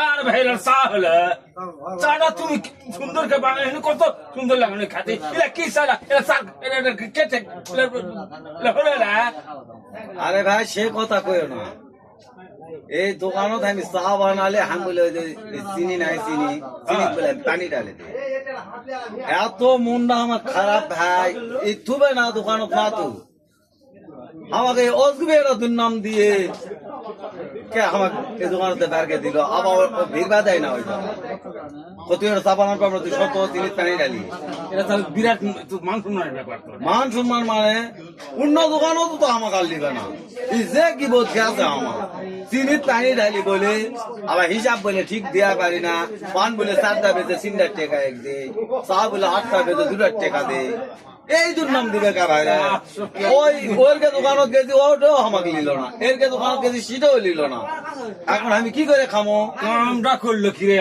আর ভাই চা হলো চাটা তুমি সুন্দর করে বানাই কত সুন্দর লাগে খাতে এটা কি চা এটা চা এটা কেটে হলো না। আরে ভাই সে কথা কইও না, এই দোকানত আমি চা বানালে হাম বলে চিনি নাই চিনি চিনি বলে পানি ডালে দে। এত মনটা আমার খারাপ ভাই, এই থুবে না দোকানত না তু আমাকে অজবে একটা দুর্নাম দিয়ে কে আমাকে এই দোকানতে বেরকে দিল, আবার ভিড় বাজাই না ওইটা কত চা বানার পর তুই শত চিনি পানি ডালি। এটা তাহলে বিরাট মান সম্মানের ব্যাপার। মান সম্মান মানে অন্য দোকানও তো আমাকে আর লিবে না, এই যে কি বোধ আছে আমার চিনি পানি ঢালি বলে আবার হিসাব বলে ঠিক দেয়া পারি না। পান বলে 4টা বেজে 3টার টাকা এক দে, চা বলে 8টা বেজে 2টার টাকা দে, এই দুর্নাম দিবে কা ভাই? ওই ওরকে দোকানত গেছি ওটাও আমাকে নিল না, এরকে দোকানত গেছি সেটাও নিল না। এখন আমি কি করে খামো? কামটা করলো কি রে?